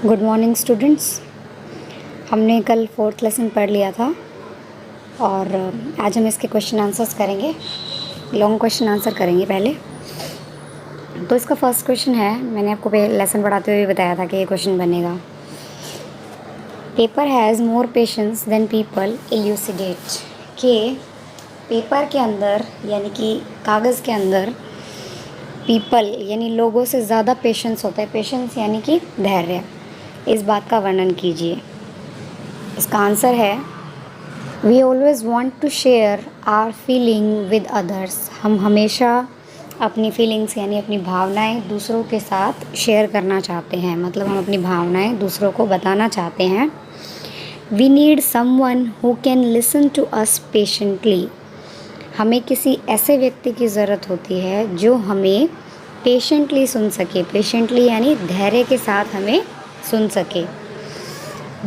Good morning students. हमने कल fourth lesson पढ़ लिया था और आज हम इसके क्वेश्चन आंसर्स करेंगे। लॉन्ग क्वेश्चन आंसर करेंगे पहले। तो इसका फर्स्ट क्वेश्चन है, मैंने आपको लेसन पढ़ाते हुए बताया था कि ये क्वेश्चन बनेगा। Paper has more patience than people elucidate. कि पेपर के अंदर यानी कि कागज़ के अंदर पीपल यानी लोगों से ज़्यादा पेशेंस होता है। पेशेंस यानी कि धैर्य। इस बात का वर्णन कीजिए। इसका आंसर है we always want to share our feeling with others. हम हमेशा अपनी फीलिंग्स यानी अपनी भावनाएं दूसरों के साथ शेयर करना चाहते हैं। मतलब हम अपनी भावनाएं दूसरों को बताना चाहते हैं। We need someone who can listen to us patiently. हमें किसी ऐसे व्यक्ति की ज़रूरत होती है जो हमें पेशेंटली सुन सके। पेशेंटली यानी धैर्य के साथ हमें सुन सके।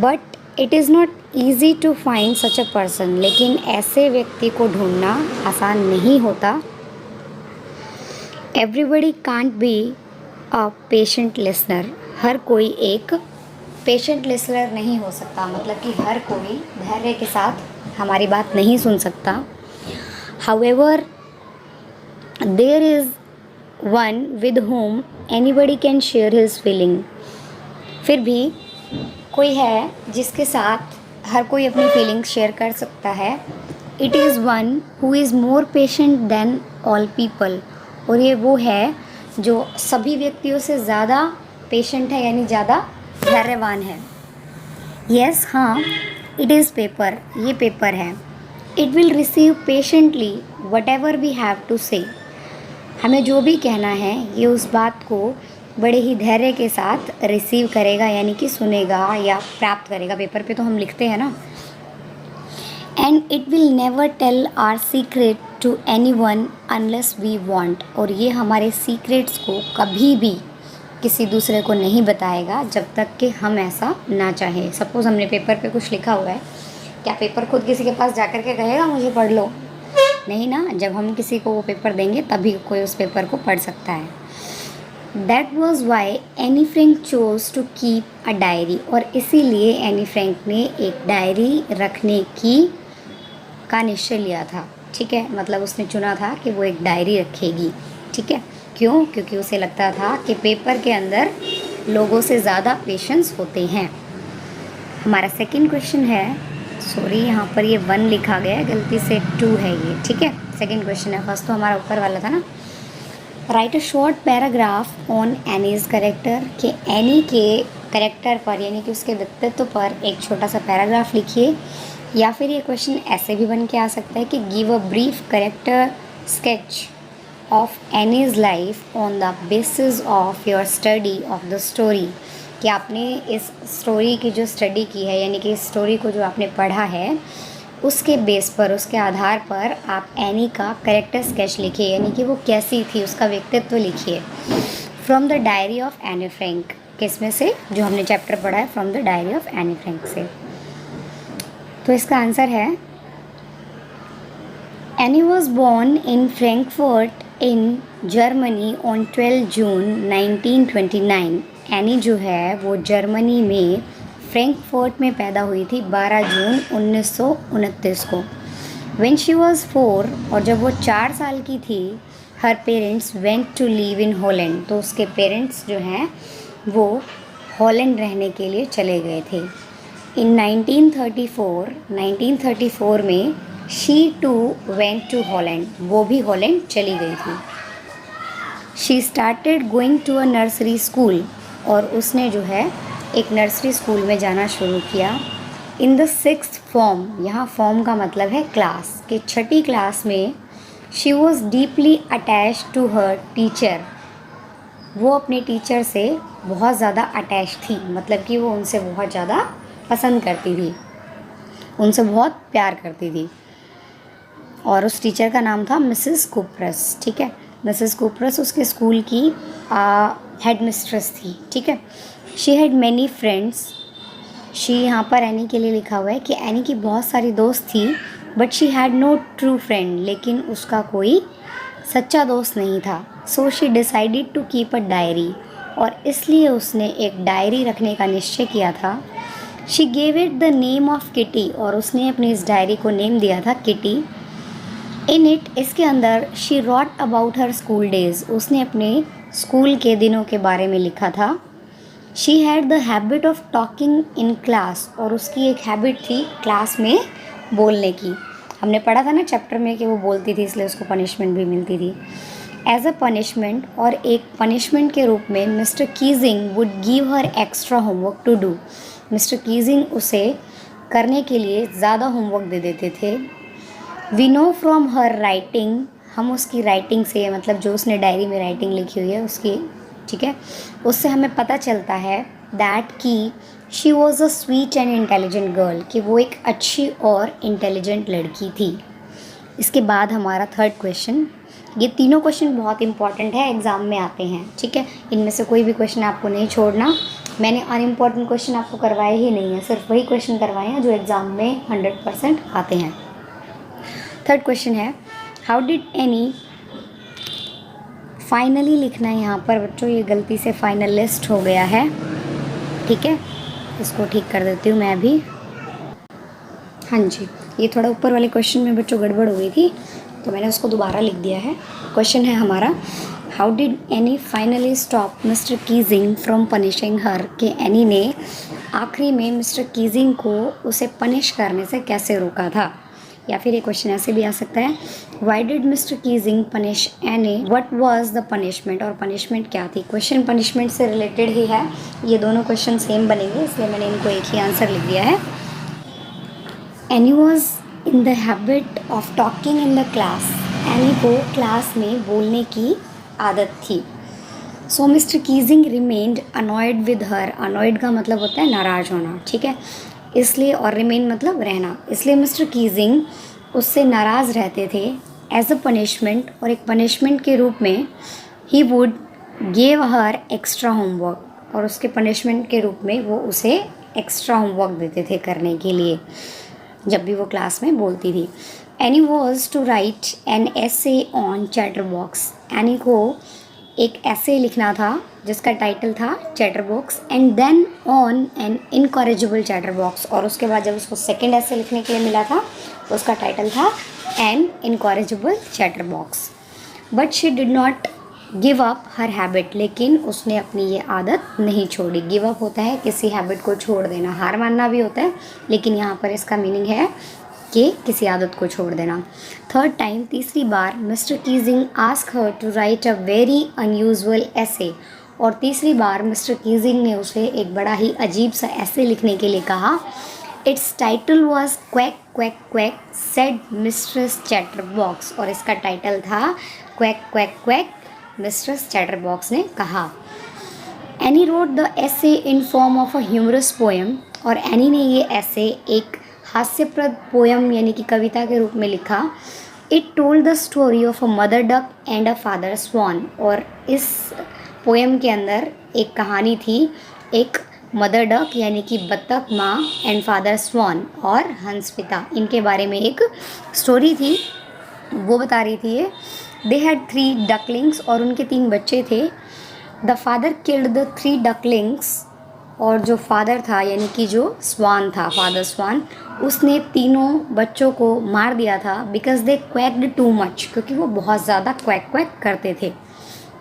But it is not easy to find such a person. लेकिन ऐसे व्यक्ति को ढूंढना आसान नहीं होता। Everybody can't be a patient listener. हर कोई एक पेशेंट लिसनर नहीं हो सकता। मतलब कि हर कोई धैर्य के साथ हमारी बात नहीं सुन सकता। However, there is one with whom anybody can share his feeling. फिर भी कोई है जिसके साथ हर कोई अपनी फीलिंग्स शेयर कर सकता है। It is one who is more patient than all people. और ये वो है जो सभी व्यक्तियों से ज़्यादा पेशेंट है यानी ज़्यादा धैर्यवान है। Yes, हाँ, it is paper. ये पेपर है। It will receive patiently whatever we have to say. हमें जो भी कहना है ये उस बात को बड़े ही धैर्य के साथ रिसीव करेगा यानी कि सुनेगा या प्राप्त करेगा। पेपर पे तो हम लिखते हैं ना। And it will never tell our secret to anyone unless we want. और ये हमारे सीक्रेट्स को कभी भी किसी दूसरे को नहीं बताएगा जब तक कि हम ऐसा ना चाहें। सपोज़ हमने पेपर पे कुछ लिखा हुआ है, क्या पेपर खुद किसी के पास जाकर के कहेगा मुझे पढ़ लो? नहीं ना। जब हम किसी को वो पेपर देंगे तभी कोई उस पेपर को पढ़ सकता है। That was why Anne Frank chose to keep a diary. और इसीलिए एनी फ्रैंक ने एक डायरी रखने का निश्चय लिया था। ठीक है, मतलब उसने चुना था कि वो एक डायरी रखेगी। ठीक है, क्यों? क्योंकि उसे लगता था कि पेपर के अंदर लोगों से ज़्यादा पेशेंस होते हैं। हमारा सेकंड क्वेश्चन है, सॉरी यहाँ पर ये 1 लिखा गया है, गलती से 2 है ये। ठीक है, सेकंड क्वेश्चन है। फर्स्ट तो हमारा ऊपर वाला था ना। Right a short paragraph on Annie's character. कि एनी के करेक्टर पर यानी कि उसके व्यक्तित्व पर एक छोटा सा पैराग्राफ लिखिए। या फिर ये क्वेश्चन ऐसे भी बन के आ सकता है कि give a brief character sketch of Annie's life on the basis of your study of the story. कि आपने इस स्टोरी की जो स्टडी की है यानी कि इस स्टोरी को जो आपने पढ़ा है उसके बेस पर, उसके आधार पर आप एनी का कैरेक्टर स्केच लिखिए यानी कि वो कैसी थी, उसका व्यक्तित्व लिखिए। From the diary of Anne Frank. किसमें से? जो हमने चैप्टर पढ़ा है from the diary of Anne Frank से। तो इसका आंसर है Annie was born in Frankfurt in Germany on 12 June 1929। Any जो है वो जर्मनी में फ्रैंकफर्ट में पैदा हुई थी 12 जून 1929 को। व्हेन शी वाज 4, और जब वो 4 साल की थी, her parents went to live in Holland. तो उसके पेरेंट्स जो हैं वो हॉलैंड रहने के लिए चले गए थे। इन 1934 में she too went to Holland. वो भी हॉलैंड चली गई थी। She started going to a nursery school. और उसने जो है एक नर्सरी स्कूल में जाना शुरू किया। In the 6th form. यहाँ फॉर्म का मतलब है क्लास। के 6ठी क्लास में she was deeply attach to her teacher. वो अपने टीचर से बहुत ज़्यादा अटैच थी। मतलब कि वो उनसे बहुत ज़्यादा पसंद करती थी, उनसे बहुत प्यार करती थी। और उस टीचर का नाम था मिसेस कुप्रस। ठीक है, मिसेस कुप्रस उसके स्कूल की हेड मिस्ट्रेस थी। ठीक है। She had many friends. She यहाँ पर एनी के लिए लिखा हुआ है कि एनी की बहुत सारी दोस्त थी। But she had no true friend. लेकिन उसका कोई सच्चा दोस्त नहीं था। So she decided to keep a diary. और इसलिए उसने एक डायरी रखने का निश्चय किया था। She gave it the name of kitty, और उसने अपनी इस डायरी को नेम दिया था किटी। इन इट, इसके अंदर, she wrote about her school days, उसने अपने स्कूल के दिनों के बारे में लिखा था। She had the habit of talking in class, और उसकी एक हैबिट थी क्लास में बोलने की। हमने पढ़ा था ना चैप्टर में कि वो बोलती थी, इसलिए उसको पनिशमेंट भी मिलती थी। एज अ पनिशमेंट, और एक पनिशमेंट के रूप में, mister Keesing would give her extra homework to do, mister Keesing उसे करने के लिए ज़्यादा होमवर्क दे देते थे। We know from her writing, हम उसकी राइटिंग से, मतलब जो उसने डायरी में राइटिंग लिखी हुई है उसकी, ठीक है, उससे हमें पता चलता है दैट कि she was a sweet and intelligent girl, कि वो एक अच्छी और इंटेलिजेंट लड़की थी। इसके बाद हमारा थर्ड क्वेश्चन, ये तीनों क्वेश्चन बहुत इंपॉर्टेंट है, एग्ज़ाम में आते हैं, ठीक है, इनमें से कोई भी क्वेश्चन आपको नहीं छोड़ना। मैंने अनइम्पॉर्टेंट क्वेश्चन आपको करवाए ही नहीं है, सिर्फ वही क्वेश्चन करवाए हैं जो एग्ज़ाम में 100% आते हैं। थर्ड क्वेश्चन है, हाउ डिड एनी, फाइनली लिखना है यहाँ पर बच्चों, ये गलती से फाइनलिस्ट हो गया है, ठीक है, इसको ठीक कर देती हूँ मैं अभी। हाँ जी, ये थोड़ा ऊपर वाले क्वेश्चन में बच्चों गड़बड़ हो गई थी, तो मैंने उसको दोबारा लिख दिया है। क्वेश्चन है हमारा, how did Annie finally stop mister Keesing from punishing her, कि एनी ने आखिरी में मिस्टर कीजिंग को उसे पनिश करने से कैसे रोका था। या फिर ये क्वेश्चन ऐसे भी आ सकता है, why did mister Keesing punish any, what was the punishment, और पनिशमेंट क्या थी। क्वेश्चन पनिशमेंट से रिलेटेड ही है, ये दोनों क्वेश्चन सेम बनेंगे, इसलिए मैंने इनको एक ही आंसर लिख दिया है। Annie was in the habit of talking in the class, Annie को क्लास में बोलने की आदत थी। So mister Keesing remained annoyed with her, annoyed का मतलब होता है नाराज़ होना, ठीक है, इसलिए, और रिमेन मतलब रहना, इसलिए मिस्टर कीजिंग उससे नाराज़ रहते थे। एज अ पनिशमेंट, और एक पनिशमेंट के रूप में, he would gave her extra homework, और उसके पनिशमेंट के रूप में वो उसे एक्स्ट्रा होमवर्क देते थे करने के लिए जब भी वो क्लास में बोलती थी। Annie was to write an essay on chatterbox, Annie को एक ऐसे लिखना था जिसका टाइटल था chatterbox, and then on an incorrigible chatterbox, और उसके बाद जब उसको सेकेंड ऐसे लिखने के लिए मिला था तो उसका टाइटल था an incorrigible chatterbox. But she did not give up her habit, लेकिन उसने अपनी ये आदत नहीं छोड़ी। गिव अप होता है किसी हैबिट को छोड़ देना, हार मानना भी होता है, लेकिन यहाँ पर इसका मीनिंग है कि किसी आदत को छोड़ देना। थर्ड टाइम, तीसरी बार, mister Keesing ask her to write a very unusual essay, और तीसरी बार मिस्टर कीजिंग ने उसे एक बड़ा ही अजीब सा ऐसे लिखने के लिए कहा। Its title was quack quack quack said mistress chatterbox, और इसका टाइटल था quack quack quack mistress chatterbox ने कहा। Anne wrote the essay in form of a humorous poem, और एनी ने ये ऐसे एक हास्यप्रद पोएम यानी कि कविता के रूप में लिखा। It told the story of a mother duck and a father swan, और इस पोएम के अंदर एक कहानी थी, एक मदर डक यानी कि बत्तख माँ, एंड फादर स्वान और हंस पिता, इनके बारे में एक स्टोरी थी, वो बता रही थी ये। दे हैड 3 डकलिंग्स, और उनके 3 बच्चे थे। The father killed the 3 ducklings, और जो फादर था यानी कि जो स्वान था, फादर स्वान, उसने तीनों बच्चों को मार दिया था। बिकॉज दे क्वैक्ड टू मच, क्योंकि वो बहुत ज़्यादा क्वैक क्वैक करते थे।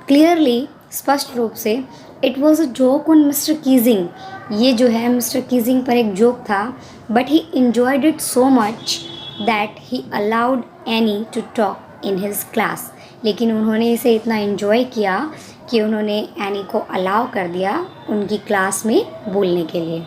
क्लियरली, स्पष्ट रूप से, it was a joke on mister Keesing, ये जो है मिस्टर कीजिंग पर एक जोक था। But he enjoyed it so much that he allowed any two talk in his class, लेकिन उन्होंने इसे इतना इन्जॉय किया कि उन्होंने एनी को अलाउ कर दिया उनकी क्लास में बोलने के लिए।